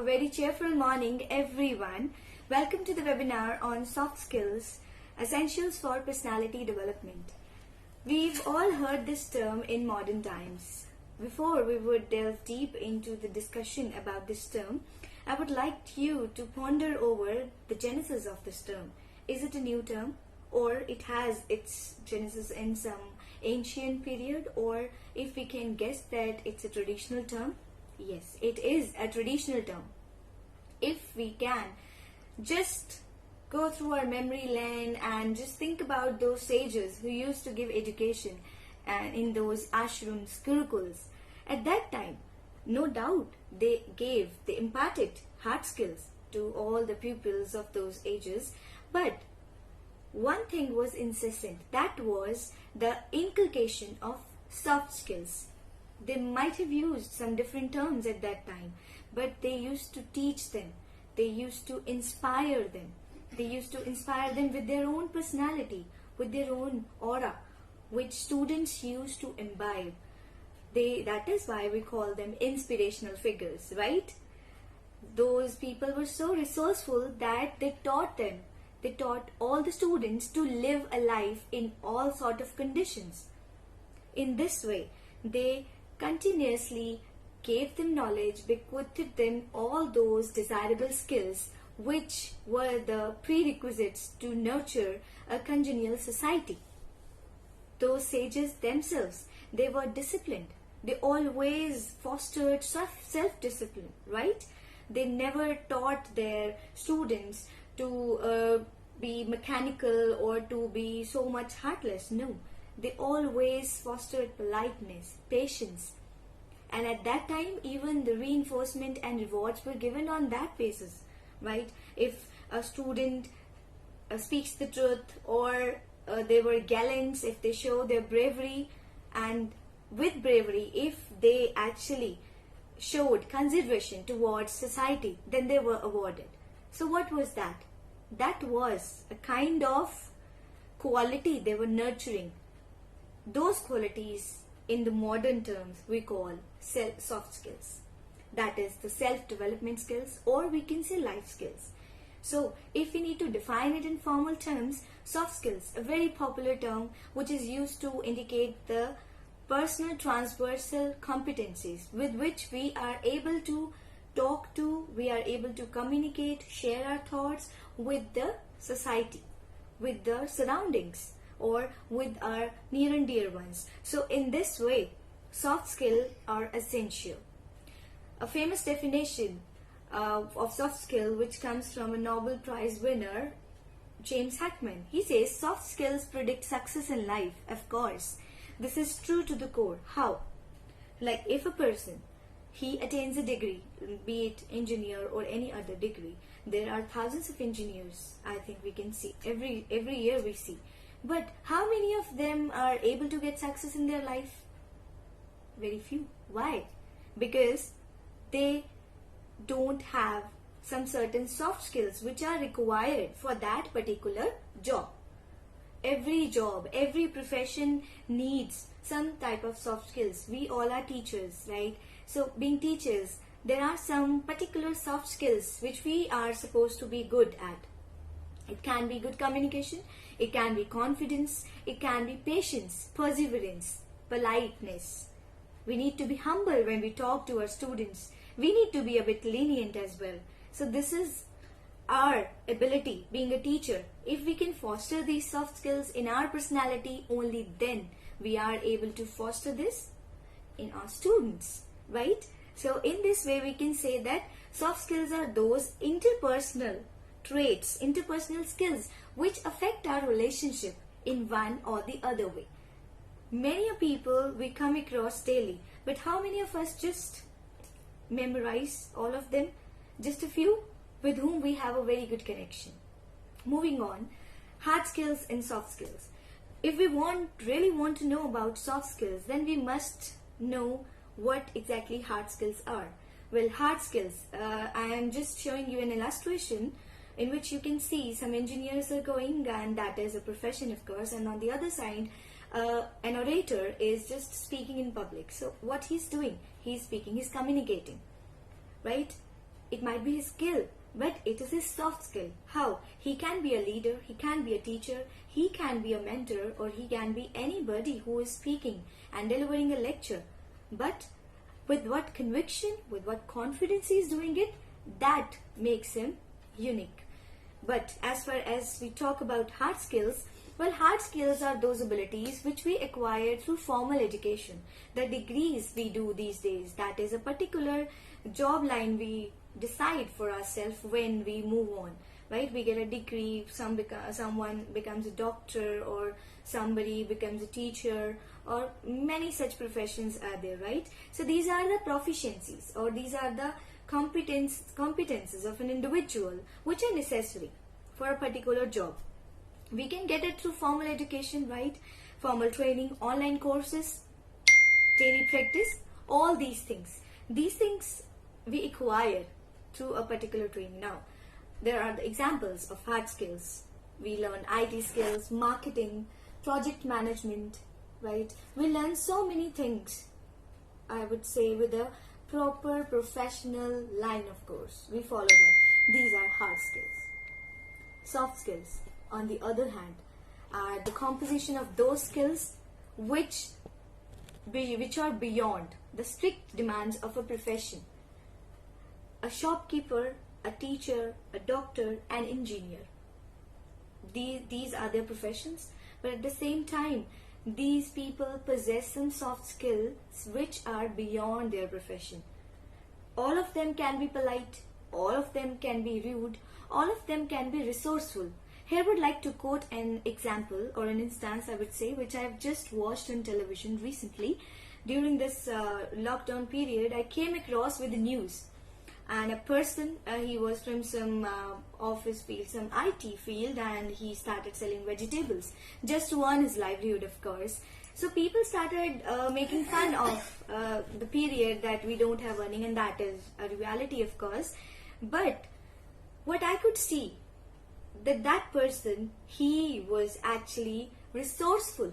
A very cheerful morning, everyone. Welcome to the webinar on Soft Skills, Essentials for Personality Development. We've all heard this term in modern times. Before we would delve deep into the discussion about this term, I would like you to ponder over the genesis of this term. Is it a new term, or it has its genesis in some ancient period, or if we can guess that it's a traditional term? Yes, it is a traditional term. If we can just go through our memory lane and just think about those sages who used to give education and in those ashrams, gurukuls, at that time, no doubt they imparted hard skills to all the pupils of those ages. But one thing was incessant, that was the inculcation of soft skills. They might have used some different terms at that time, but they used to teach them. They used to inspire them. They used to inspire them with their own personality, with their own aura, which students used to imbibe. That is why we call them inspirational figures, right? Those people were so resourceful that they taught them. They taught all the students to live a life in all sort of conditions. In this way, they continuously gave them knowledge, bequeathed them all those desirable skills which were the prerequisites to nurture a congenial society. Those sages themselves, they were disciplined. They always fostered self-discipline, right? They never taught their students to be mechanical or to be so much heartless. No. They always fostered politeness, patience, and at that time even the reinforcement and rewards were given on that basis, right? If a student speaks the truth, or they were gallants, if they show their bravery, and with bravery, if they actually showed consideration towards society, then they were awarded. So what was that? That was a kind of quality they were nurturing. Those qualities, in the modern terms, we call soft skills. That is the self-development skills, or we can say life skills. So if we need to define it in formal terms, soft skills, a very popular term which is used to indicate the personal transversal competencies with which we are able to talk to, we are able to communicate, share our thoughts with the society, with the surroundings, or with our near and dear ones. So in this way, soft skills are essential. A famous definition of soft skill, which comes from a Nobel Prize winner, James Heckman. He says soft skills predict success in life. Of course, this is true to the core. How? Like if a person, he attains a degree, be it engineer or any other degree. There are thousands of engineers, I think we can see, every year we see. But how many of them are able to get success in their life? Very few. Why? Because they don't have some certain soft skills which are required for that particular job. Every job, every profession needs some type of soft skills. We all are teachers, right? So being teachers, there are some particular soft skills which we are supposed to be good at. It can be good communication, it can be confidence, it can be patience, perseverance, politeness. We need to be humble when we talk to our students. We need to be a bit lenient as well. So this is our ability being a teacher. If we can foster these soft skills in our personality, only then we are able to foster this in our students, right? So in this way we can say that soft skills are those interpersonal traits, interpersonal skills which affect our relationship in one or the other way. Many people we come across daily, but how many of us just memorize all of them? Just a few with whom we have a very good connection. Moving on, hard skills and soft skills. If we really want to know about soft skills, then we must know what exactly hard skills are. Well, hard skills, I am just showing you an illustration in which you can see some engineers are going, and that is a profession, of course, and on the other side an orator is just speaking in public. So what he's doing, he's speaking, he's communicating, right? It might be his skill, but it is his soft skill. How? He can be a leader, he can be a teacher, he can be a mentor, or he can be anybody who is speaking and delivering a lecture. But with what conviction, with what confidence he is doing it, that makes him unique. But as far as we talk about hard skills, well, hard skills are those abilities which we acquire through formal education. The degrees we do these days, that is a particular job line we decide for ourselves when we move on, right? We get a degree, someone becomes a doctor, or somebody becomes a teacher, or many such professions are there, right? So these are the proficiencies, or these are the competences of an individual which are necessary for a particular job. We can get it through formal education, right? Formal training, online courses, daily practice, all these things. These things we acquire through a particular training. Now, there are the examples of hard skills. We learn IT skills, marketing, project management, right? We learn so many things, I would say, with a proper professional line of course. We follow that. These are hard skills. Soft skills, on the other hand, are the composition of those skills which are beyond the strict demands of a profession. A shopkeeper, a teacher, a doctor, an engineer. These are their professions, but at the same time, these people possess some soft skills which are beyond their profession. All of them can be polite, all of them can be rude, all of them can be resourceful. Here I would like to quote an example or an instance, I would say, which I have just watched on television recently. During this lockdown period, I came across with the news, and a person, he was from some office field, some IT field, and he started selling vegetables just to earn his livelihood, of course. So people started making fun of the period that we don't have earning, and that is a reality, of course. But what I could see, that person, he was actually resourceful.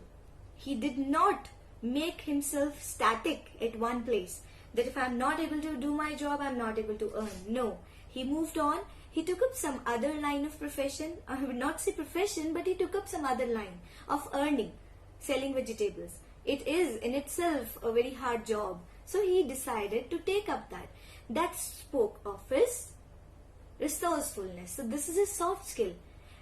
He did not make himself static at one place, that if I'm not able to do my job, I'm not able to earn. No, he moved on. He took up some other line of profession. I would not say profession, but he took up some other line of earning, selling vegetables. It is in itself a very hard job. So he decided to take up that. That spoke of his resourcefulness. So this is a soft skill.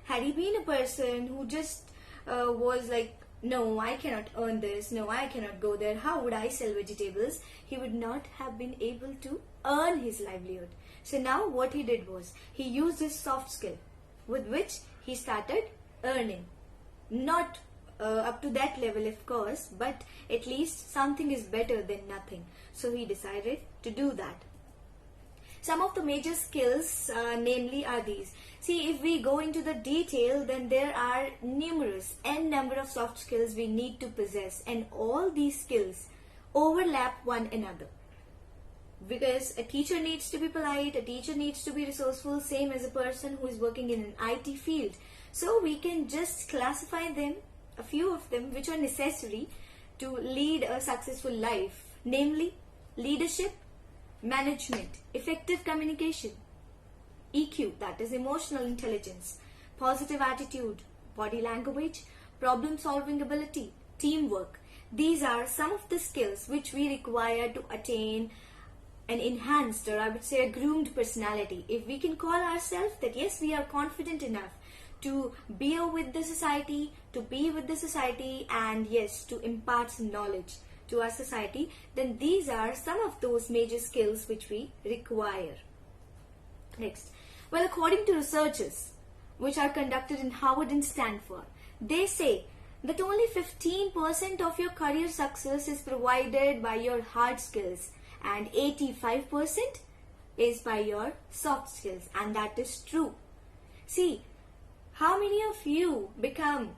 Had he been a person who just was like, no, I cannot earn this, no, I cannot go there, how would I sell vegetables? He would not have been able to earn his livelihood. So now what he did was, he used his soft skill with which he started earning. Not up to that level, of course, but at least something is better than nothing. So he decided to do that. Some of the major skills, namely, are these. See, if we go into the detail, then there are numerous n number of soft skills we need to possess, and all these skills overlap one another. Because a teacher needs to be polite, a teacher needs to be resourceful, same as a person who is working in an IT field. So we can just classify them, a few of them, which are necessary to lead a successful life, namely leadership, management, effective communication, EQ, that is emotional intelligence, positive attitude, body language, problem solving ability, teamwork. These are some of the skills which we require to attain an enhanced, or I would say a groomed personality. If we can call ourselves that yes, we are confident enough to be with the society, and yes, to impart some knowledge to our society, then these are some of those major skills which we require. Next, well, according to researches which are conducted in Harvard and Stanford, they say that only 15% of your career success is provided by your hard skills and 85% is by your soft skills, and that is true. See, how many of you become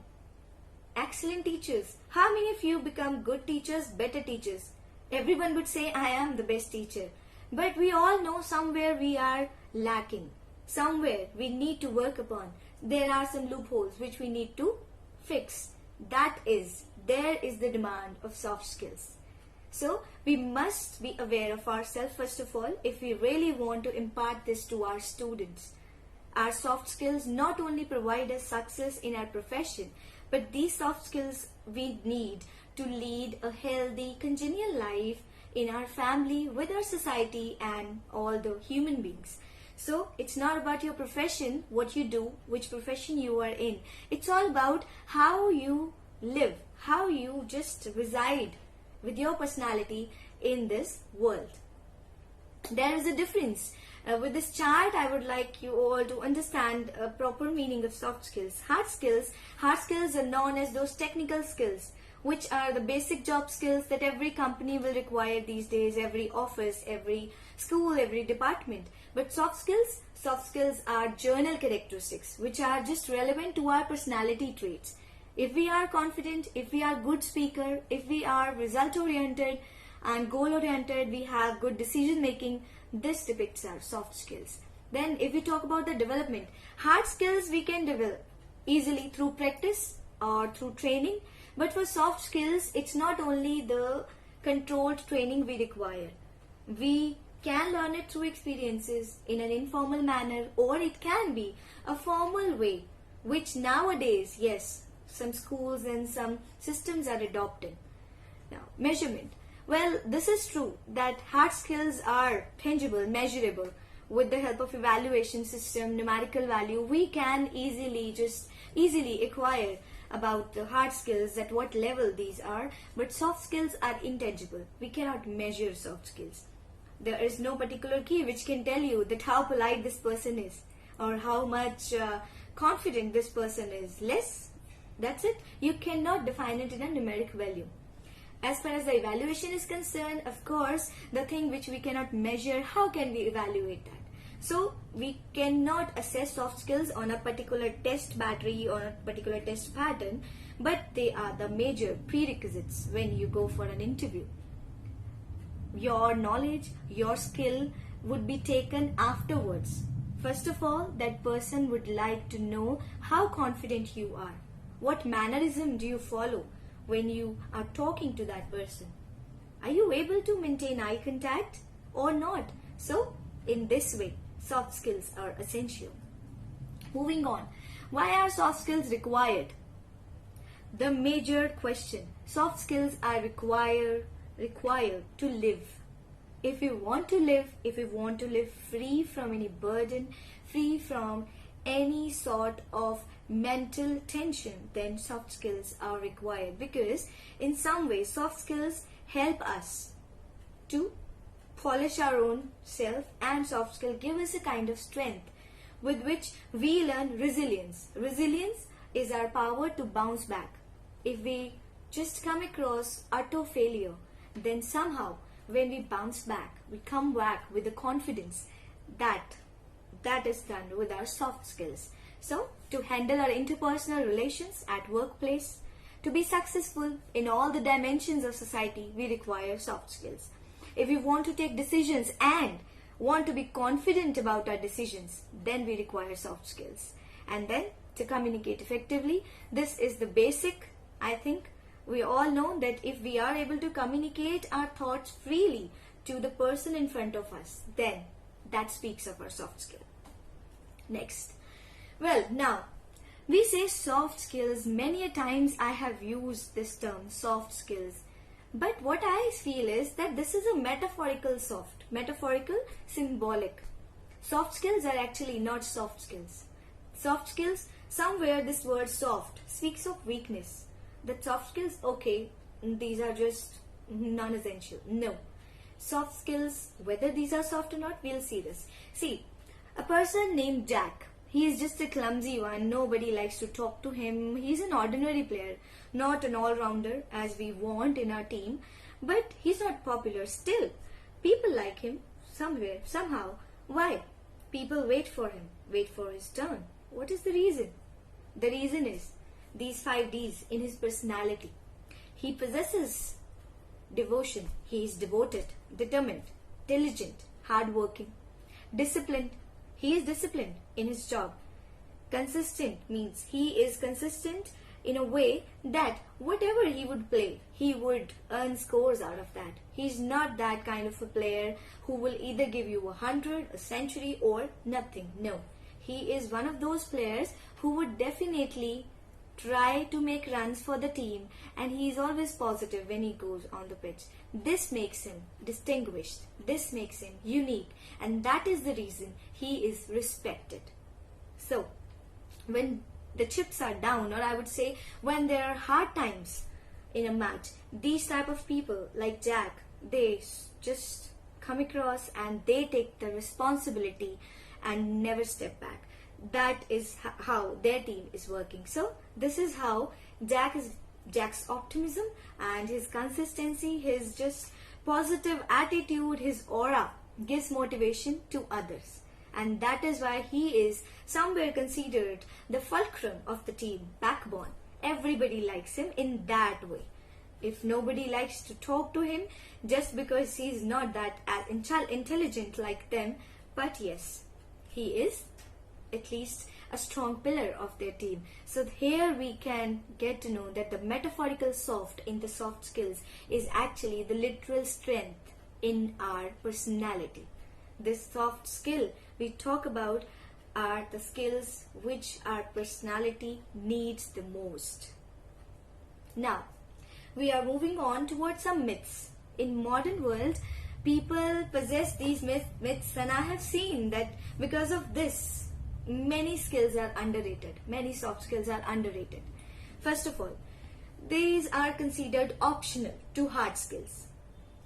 excellent teachers? How many of you become good teachers, better teachers? Everyone would say, I am the best teacher. But we all know somewhere we are lacking. Somewhere we need to work upon. There are some loopholes which we need to fix. There is the demand of soft skills. So we must be aware of ourselves first of all if we really want to impart this to our students. Our soft skills not only provide us success in our profession, but these soft skills we need to lead a healthy, congenial life in our family, with our society and all the human beings. So it's not about your profession, what you do, which profession you are in. It's all about how you live, how you just reside with your personality in this world. There is a difference. With this chart, I would like you all to understand a proper meaning of soft skills. Hard skills are known as those technical skills, which are the basic job skills that every company will require these days, every office, every school, every department. But soft skills are journal characteristics, which are just relevant to our personality traits. If we are confident, if we are good speaker, if we are result oriented and goal oriented, we have good decision making, this depicts our soft skills. Then if we talk about the development, hard skills we can develop easily through practice or through training. But for soft skills, it's not only the controlled training we require. We can learn it through experiences in an informal manner, or it can be a formal way, which nowadays, yes, some schools and some systems are adopting. Now, measurement. Well, this is true that hard skills are tangible, measurable. With the help of evaluation system, numerical value, we can easily acquire about the hard skills, at what level these are. But soft skills are intangible. We cannot measure soft skills. There is no particular key which can tell you that how polite this person is, or how much confident this person is. Less, that's it. You cannot define it in a numeric value. As far as the evaluation is concerned, of course, the thing which we cannot measure, how can we evaluate that? So we cannot assess soft skills on a particular test battery or a particular test pattern, but they are the major prerequisites when you go for an interview. Your knowledge, your skill would be taken afterwards. First of all, that person would like to know how confident you are. What mannerism do you follow when you are talking to that person? Are you able to maintain eye contact or not? So, in this way, soft skills are essential. Moving on, why are soft skills required? The major question. Soft skills are required to live. If we want to live free from any burden, free from any sort of mental tension, then soft skills are required, because in some ways soft skills help us to polish our own self, and soft skills give us a kind of strength with which we learn resilience. Resilience is our power to bounce back. If we just come across utter failure, then somehow when we bounce back, we come back with the confidence that is done with our soft skills. So, to handle our interpersonal relations at workplace, to be successful in all the dimensions of society, we require soft skills. If we want to take decisions and want to be confident about our decisions, then we require soft skills. And then to communicate effectively, this is the basic. I think we all know that if we are able to communicate our thoughts freely to the person in front of us, then that speaks of our soft skill. Next. Well, now, we say soft skills. Many a times I have used this term, soft skills. But what I feel is that this is a metaphorical soft. Metaphorical, symbolic. Soft skills are actually not soft skills. Soft skills, somewhere this word soft speaks of weakness. That soft skills, okay, these are just non-essential. No. Soft skills, whether these are soft or not, we'll see this. See, a person named Jack, he is just a clumsy one. Nobody likes to talk to him. He's an ordinary player, not an all-rounder as we want in our team. But he's not popular. Still, people like him somewhere, somehow. Why? People wait for him, wait for his turn. What is the reason? The reason is these 5 Ds in his personality. He possesses devotion. He is devoted, determined, diligent, hardworking, disciplined. He is disciplined in his job. Consistent means he is consistent in a way that whatever he would play, he would earn scores out of that. He's not that kind of a player who will either give you 100, a century, or nothing. No. He is one of those players who would definitely try to make runs for the team, and he is always positive when he goes on the pitch. This makes him distinguished. This makes him unique, and that is the reason he is respected. So, when the chips are down, or I would say when there are hard times in a match, these type of people like Jack, they just come across and they take the responsibility and never step back. That is how their team is working. So this is how Jack's optimism and his consistency, his just positive attitude, his aura gives motivation to others. And that is why he is somewhere considered the fulcrum of the team, backbone. Everybody likes him in that way. If nobody likes to talk to him, just because he's not that as intelligent like them, but yes, he is at least a strong pillar of their team. So here we can get to know that the metaphorical soft in the soft skills is actually the literal strength in our personality. This soft skill we talk about are the skills which our personality needs the most. Now, we are moving on towards some myths. In modern world, people possess these myths, and I have seen that because of this, many skills are underrated. Many soft skills are underrated. First of all, these are considered optional to hard skills.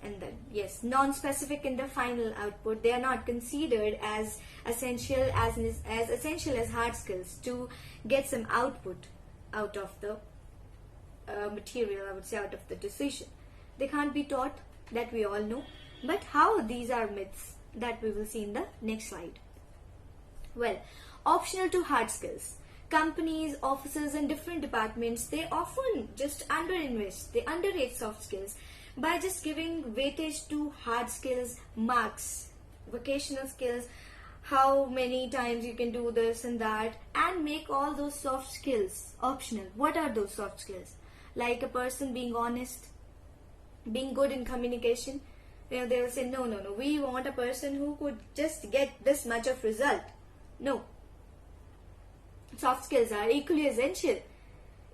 And then, yes, non-specific in the final output. They are not considered as essential as hard skills to get some output out of the material, I would say, out of the decision. They can't be taught, that we all know. But how these are myths, that we will see in the next slide. Well, optional to hard skills. Companies, offices and different departments, they often just underinvest, they underrate soft skills by just giving weightage to hard skills, marks, vocational skills, how many times you can do this and that, and make all those soft skills optional. What are those soft skills? Like a person being honest, being good in communication. They will say, no, we want a person who could just get this much of result. No. Soft skills are equally essential.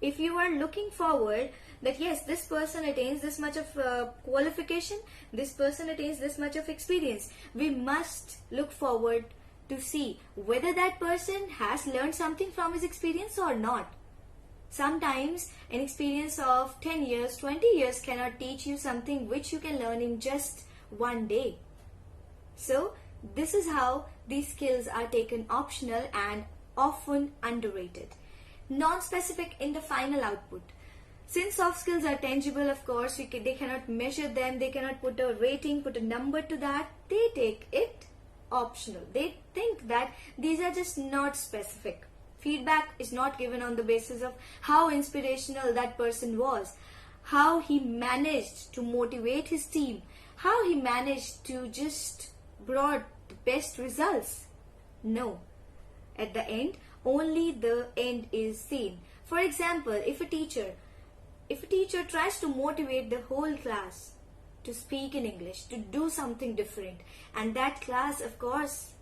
If you are looking forward that yes, this person attains this much of qualification, this person attains this much of experience, we must look forward to see whether that person has learned something from his experience or not. Sometimes an experience of 10 years, 20 years cannot teach you something which you can learn in just one day. So this is how these skills are taken optional and often underrated. Non-specific in the final output. Since soft skills are tangible, of course, they cannot measure them, they cannot put a rating, put a number to that, they take it optional. They think that these are just not specific. Feedback is not given on the basis of how inspirational that person was, how he managed to motivate his team, how he managed to just brought the best results. No. At the end, only the end is seen. For example, if a teacher tries to motivate the whole class to speak in English, to do something different, and that class, of course,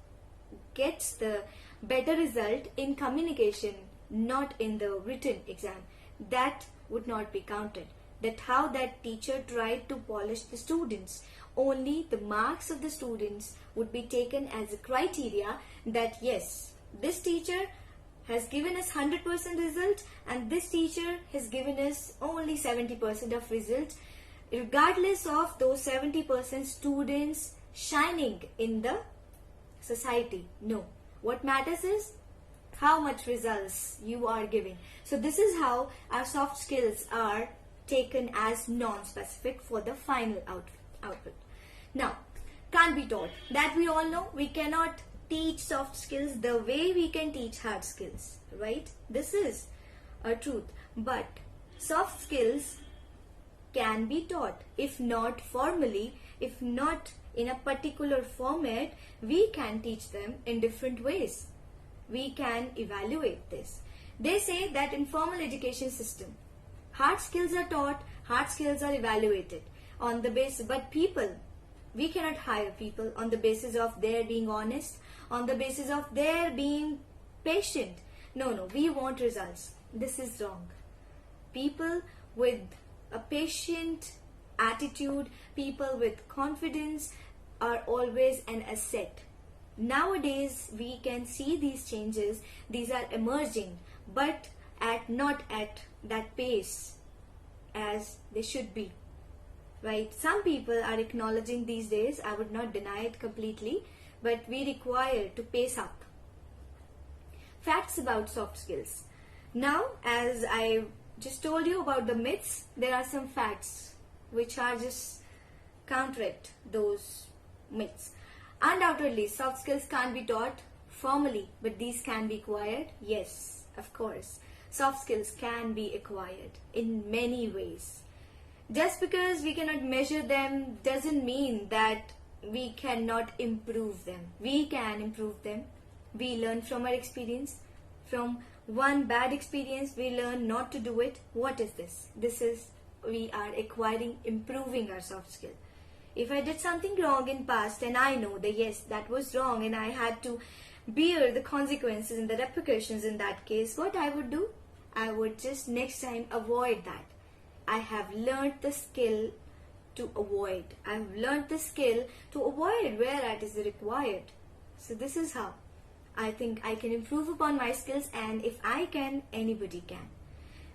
gets the better result in communication, not in the written exam, that would not be counted. That how that teacher tried to polish the students. Only the marks of the students would be taken as a criteria that yes, this teacher has given us 100% result and this teacher has given us only 70% of result, regardless of those 70% students shining in the society. No. What matters is how much results you are giving. So this is how our soft skills are taken as non-specific for the final output. Now, can't be taught. That we all know. We cannot teach soft skills the way we can teach hard skills, right? This is a truth. But soft skills can be taught, if not formally, if not in a particular format, we can teach them in different ways. We can evaluate this. They say that in formal education system, hard skills are taught, hard skills are evaluated on the basis, but people, we cannot hire people on the basis of their being honest, on the basis of their being patient. No, we want results. This is wrong. People with a patient attitude, people with confidence are always an asset. Nowadays, we can see these changes, these are emerging, but not at that pace as they should be. Right? Some people are acknowledging these days, I would not deny it completely, but we require to pace up. Facts about soft skills. Now, as I just told you about the myths, there are some facts which are just counteract those myths. Undoubtedly, soft skills can't be taught formally, but these can be acquired. Yes, of course. Soft skills can be acquired in many ways. Just because we cannot measure them doesn't mean that we cannot improve them. We can improve them. We learn from our experience. From one bad experience, we learn not to do it. What is this? This is, we are acquiring, improving our soft skill. If I did something wrong in past and I know that yes, that was wrong and I had to bear the consequences and the repercussions in that case, what I would do? I would just next time avoid that. I have learned the skill to avoid. I have learned the skill to avoid where it is required. So this is how I think I can improve upon my skills, and if I can, anybody can.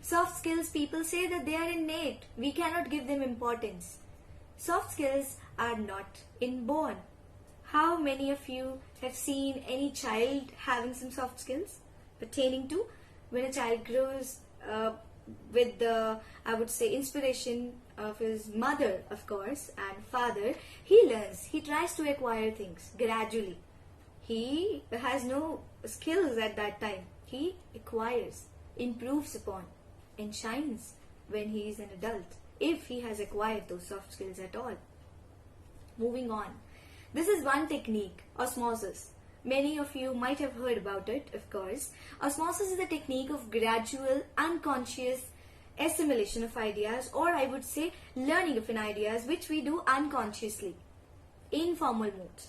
Soft skills, people say that they are innate. We cannot give them importance. Soft skills are not inborn. How many of you have seen any child having some soft skills pertaining to when a child grows with the, I would say, inspiration of his mother, of course, and father? He learns, he tries to acquire things gradually. He has no skills at that time. He acquires, improves upon, and shines when he is an adult, if he has acquired those soft skills at all. Moving on. This is one technique, osmosis. Many of you might have heard about it, of course. Osmosis is the technique of gradual, unconscious assimilation of ideas, or I would say learning of an ideas, which we do unconsciously, informal modes.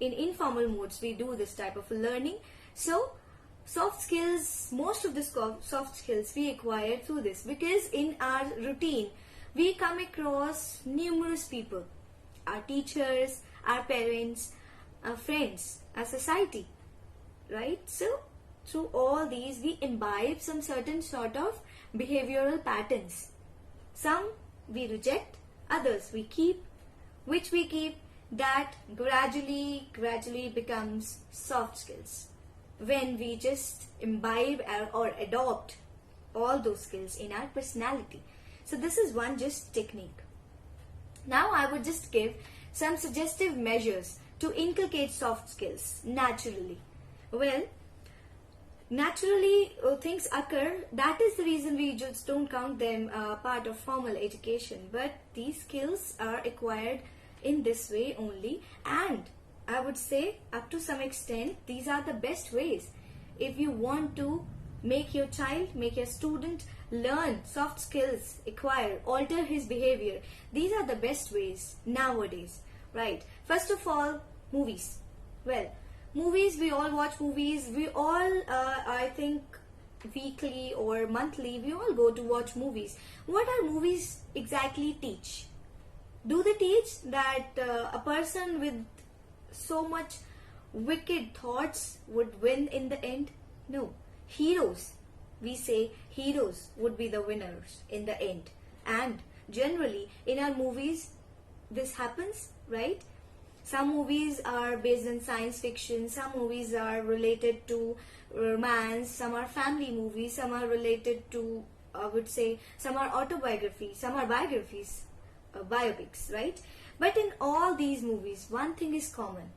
In informal modes, we do this type of learning. So, soft skills, most of the soft skills we acquire through this, because in our routine, we come across numerous people, our teachers, our parents, our friends, our society, right? So, through all these, we imbibe some certain sort of behavioral patterns. Some we reject, others we keep, which we keep, that gradually becomes soft skills when we just imbibe or adopt all those skills in our personality. So this is one just technique. Now I would just give some suggestive measures to inculcate soft skills naturally. Well, naturally things occur. That is the reason we just don't count them part of formal education. But these skills are acquired in this way only, and I would say up to some extent these are the best ways. If you want to make your child, make your student learn soft skills, acquire, alter his behavior, these are the best ways nowadays, right? First of all, movies. Well, movies, we all watch movies. We all, I think, weekly or monthly, we all go to watch movies. What are movies exactly teach? Do they teach that a person with so much wicked thoughts would win in the end? No. Heroes, we say heroes would be the winners in the end. And generally in our movies, this happens, right? Some movies are based on science fiction, some movies are related to romance, some are family movies, some are related to, I would say, some are autobiographies, some are biographies, biopics, right? But in all these movies, one thing is common,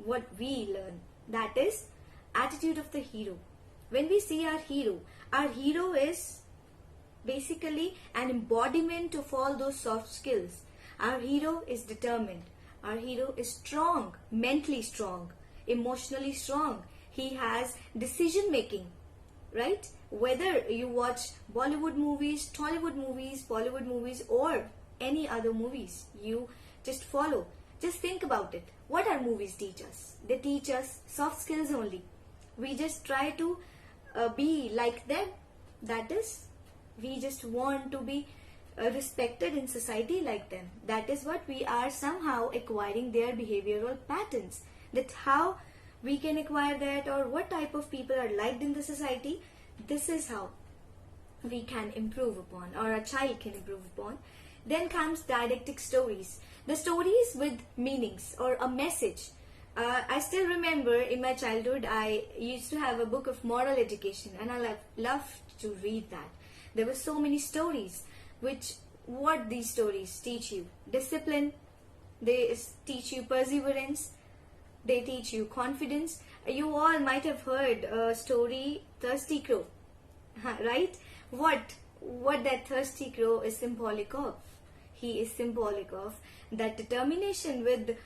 what we learn, that is attitude of the hero. When we see our hero is basically an embodiment of all those soft skills. Our hero is determined. Our hero is strong, mentally strong, emotionally strong. He has decision making. right? Whether you watch Bollywood movies, Tollywood movies, Bollywood movies, or any other movies you just follow, just think about it. What our movies teach us? They teach us soft skills only. We just try to be like them. That is, we just want to be respected in society like them. That is what we are somehow acquiring their behavioral patterns. That how we can acquire that, or what type of people are liked in the society. This is how we can improve upon, or a child can improve upon. Then comes didactic stories. The stories with meanings or a message. I still remember in my childhood I used to have a book of moral education, and I loved to read that. There were so many stories which, what these stories teach you? Discipline, they teach you perseverance, they teach you confidence. You all might have heard a story, Thirsty Crow, right? What that thirsty crow is symbolic of? He is symbolic of that determination with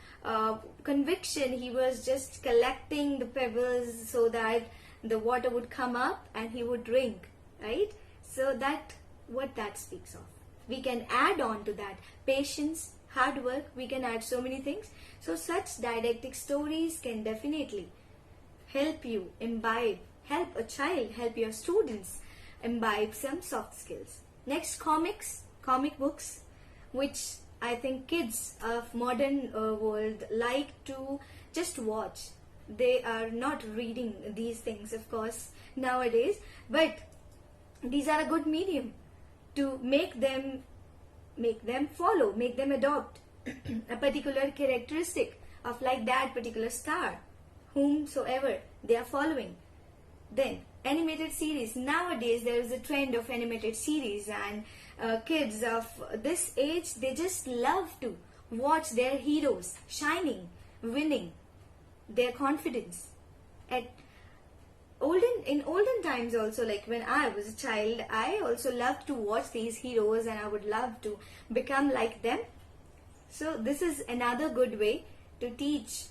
conviction. He was just collecting the pebbles so that the water would come up and he would drink, right? So that, what that speaks of. We can add on to that patience, hard work. We can add so many things. So such didactic stories can definitely help you imbibe, help a child, help your students imbibe some soft skills. Next, comic books, which I think kids of modern world like to just watch. They are not reading these things, of course, nowadays, but these are a good medium to make them follow, make them adopt a particular characteristic of like that particular star, whomsoever they are following. Then animated series. Nowadays there is a trend of animated series, and kids of this age, they just love to watch their heroes shining, winning, their confidence. In olden times also, like when I was a child, I also loved to watch these heroes and I would love to become like them. So this is another good way to teach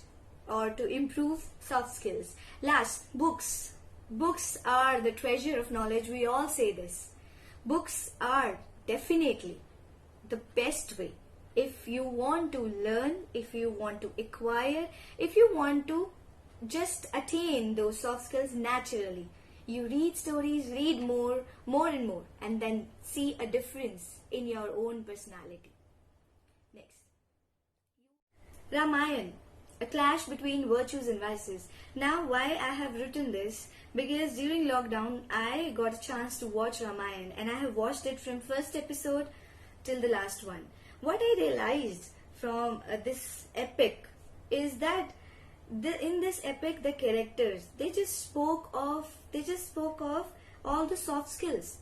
or to improve soft skills. Last, books. Books are the treasure of knowledge. We all say this. Books are definitely the best way. If you want to learn, if you want to acquire, if you want to just attain those soft skills naturally, you read stories, read more and more, and then see a difference in your own personality. Next, Ramayana, a clash between virtues and vices. Now, why I have written this? Because during lockdown, I got a chance to watch Ramayana, and I have watched it from first episode till the last one. What I realized from this epic is that in this epic, the characters, they just spoke of all the soft skills.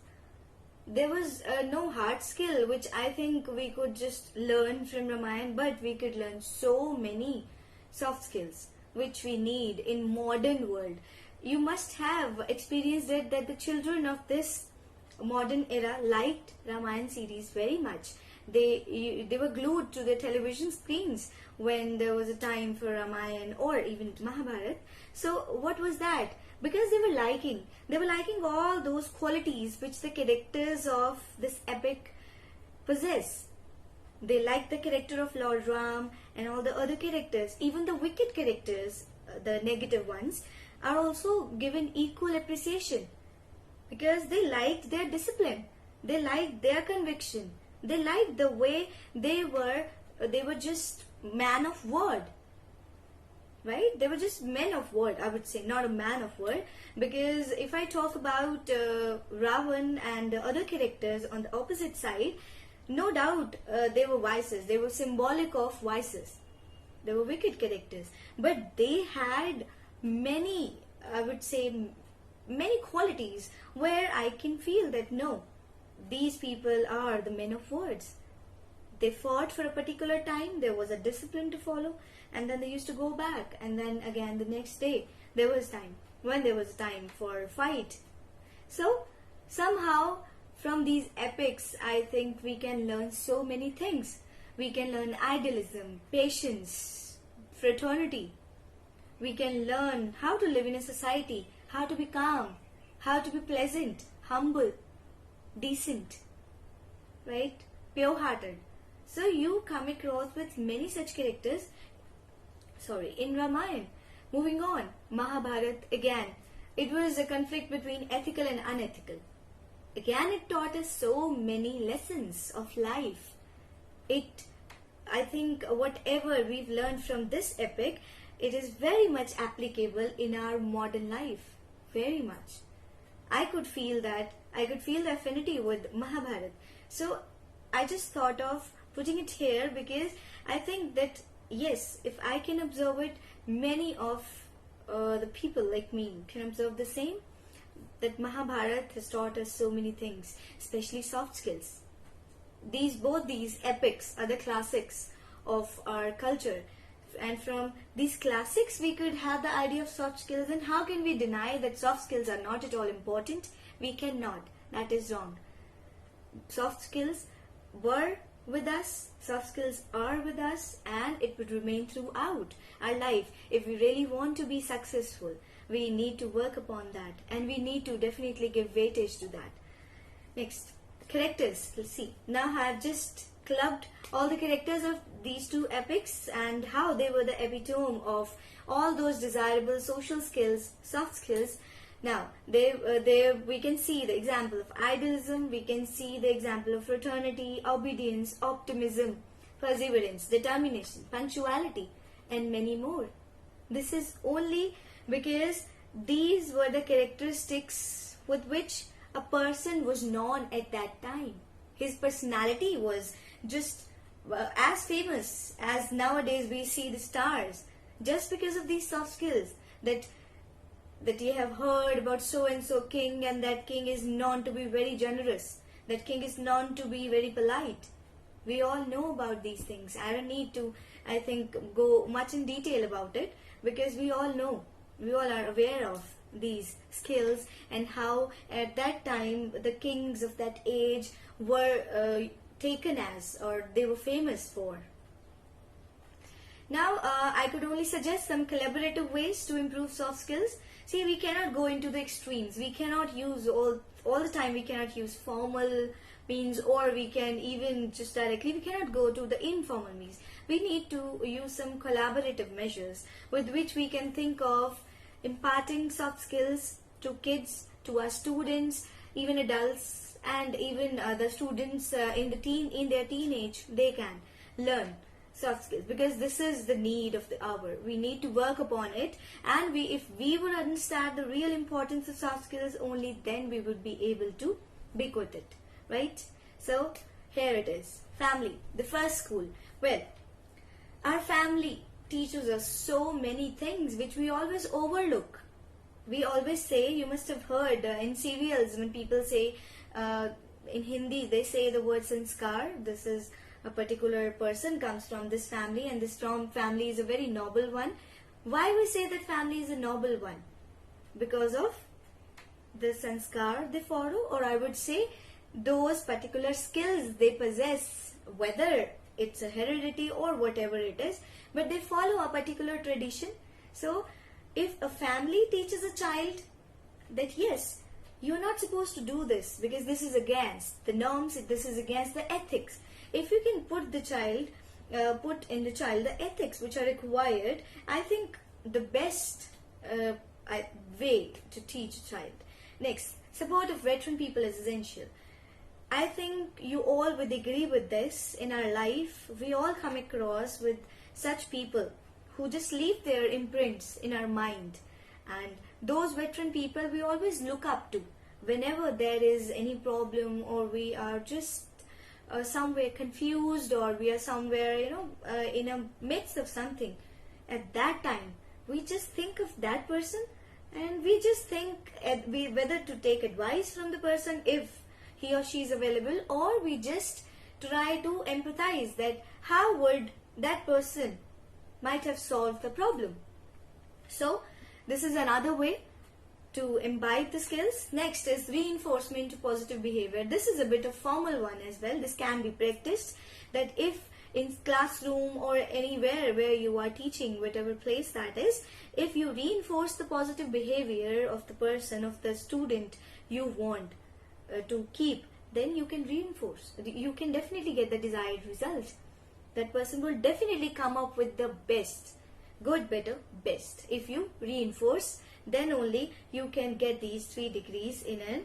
There was no hard skill, which I think we could just learn from Ramayana, but we could learn so many soft skills which we need in modern world. You must have experienced it that the children of this modern era liked Ramayana series very much. They were glued to the television screens when there was a time for Ramayana or even Mahabharata. So what was that? Because they were liking all those qualities which the characters of this epic possess. They liked the character of Lord Ram and all the other characters. Even the wicked characters, the negative ones, are also given equal appreciation because they liked their discipline, they liked their conviction, they liked the way they were just man of word, right? They were just men of word, I would say, not a man of word, because if I talk about Ravan and the other characters on the opposite side, no doubt they were vices, they were symbolic of vices, they were wicked characters, but they had many, I would say, many qualities where I can feel that no, these people are the men of words. They fought for a particular time, there was a discipline to follow, and then they used to go back, and then again the next day there was time, when there was time for fight. So somehow from these epics, I think we can learn so many things. We can learn idealism, patience, fraternity. We can learn how to live in a society, how to be calm, how to be pleasant, humble, decent, right? Pure-hearted. So you come across with many such characters, in Ramayana. Moving on, Mahabharat again. It was a conflict between ethical and unethical. Again, it taught us so many lessons of life. I think whatever we've learned from this epic, it is very much applicable in our modern life. Very much. I could feel the affinity with Mahabharat. So I just thought of putting it here because I think that yes, if I can observe it, many of the people like me can observe the same, that Mahabharat has taught us so many things, especially soft skills. Both these epics are the classics of our culture, and from these classics we could have the idea of soft skills. And how can we deny that soft skills are not at all important? We cannot. That is wrong. Soft skills were with us, soft skills are with us, and it would remain throughout our life. If we really want to be successful, we need to work upon that, and we need to definitely give weightage to that. Next, characters. Let's see. Now I have just clubbed all the characters of these two epics and how they were the epitome of all those desirable social skills, soft skills. Now, we can see the example of idealism, we can see the example of fraternity, obedience, optimism, perseverance, determination, punctuality, and many more. This is only because these were the characteristics with which a person was known at that time. His personality was just as famous as nowadays we see the stars, just because of these soft skills, that you have heard about so and so king, and that king is known to be very generous, that king is known to be very polite. We all know about these things. I don't need to, I think, go much in detail about it, because we all know, we all are aware of these skills and how at that time the kings of that age were taken as, or they were famous for. Now I could only suggest some collaborative ways to improve soft skills. See, we cannot go into the extremes. We cannot use all the time, we cannot use formal means, or we can even just directly, we cannot go to the informal means. We need to use some collaborative measures with which we can think of imparting soft skills to kids, to our students, even adults, and even the students in their teenage. They can learn soft skills because this is the need of the hour. We need to work upon it, and if we would understand the real importance of soft skills, only then we would be able to be good at it, right? So here it is. Family, the first school. Well, our family teaches us so many things which we always overlook. We always say, you must have heard in serials when people say, in Hindi they say the word sanskar. This is a particular person comes from this family, and this family is a very noble one. Why we say that family is a noble one? Because of the sanskar they follow, or I would say those particular skills they possess, whether it's a heredity or whatever it is, but they follow a particular tradition. So if a family teaches a child that yes, you're not supposed to do this because this is against the norms, this is against the ethics. If you can put in the child the ethics which are required, I think the best way to teach a child. Next, support of veteran people is essential. I think you all would agree with this. In our life, we all come across with such people who just leave their imprints in our mind, and those veteran people we always look up to whenever there is any problem, or we are just somewhere confused, or we are somewhere in a midst of something. At that time we just think of that person, and we just think whether to take advice from the person if he or she is available, or we just try to empathize that how would that person might have solved the problem. So this is another way to imbibe the skills. Next is reinforcement to positive behavior. This is a bit of formal one as well. This can be practiced, that if in classroom or anywhere where you are teaching, whatever place that is, if you reinforce the positive behavior of the person, of the student you want to keep, then you can reinforce. You can definitely get the desired result. That person will definitely come up with the best. Good, better, best. If you reinforce, then only you can get these 3 degrees in an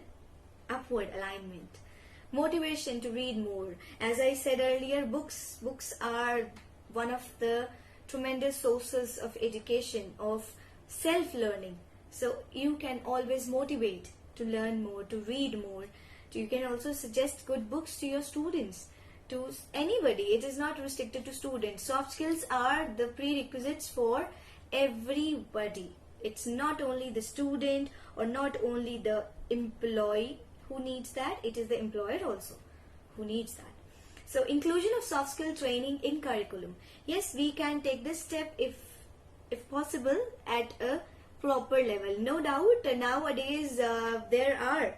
upward alignment. Motivation to read more. As I said earlier, books are one of the tremendous sources of education, of self-learning. So you can always motivate to learn more, to read more. You can also suggest good books to your students, to anybody. It is not restricted to students. Soft skills are the prerequisites for everybody. It's not only the student or not only the employee who needs that, it is the employer also who needs that. So inclusion of soft skill training in curriculum. Yes, we can take this step if possible at a proper level. No doubt nowadays there are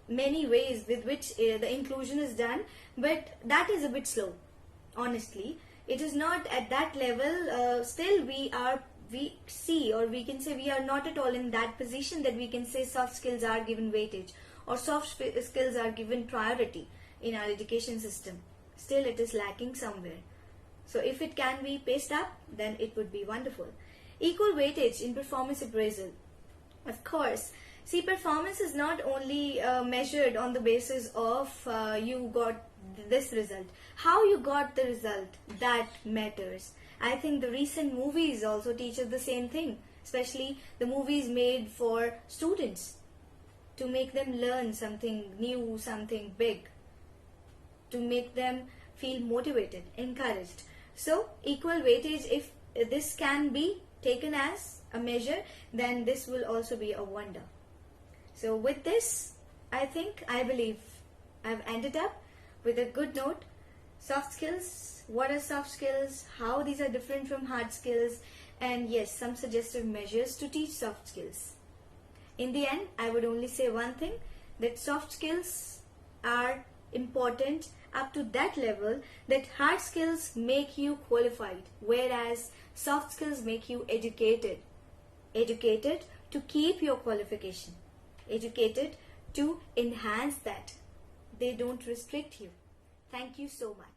many ways with which the inclusion is done, but that is a bit slow, honestly. It is not at that level. Still we see, or we can say we are not at all in that position that we can say soft skills are given weightage or soft skills are given priority in our education system. Still it is lacking somewhere. So if it can be paced up, then it would be wonderful. Equal weightage in performance appraisal. Of course, see, performance is not only measured on the basis of you got this result. How you got the result, that matters. I think the recent movies also teach us the same thing, especially the movies made for students, to make them learn something new, something big, to make them feel motivated, encouraged. So equal weightage, if this can be taken as a measure, then this will also be a wonder. So with this, I believe I've ended up with a good note. Soft skills, what are soft skills, how these are different from hard skills, and yes, some suggestive measures to teach soft skills. In the end, I would only say one thing, that soft skills are important up to that level that hard skills make you qualified, whereas soft skills make you educated. Educated to keep your qualification. Educated to enhance that. They don't restrict you. Thank you so much.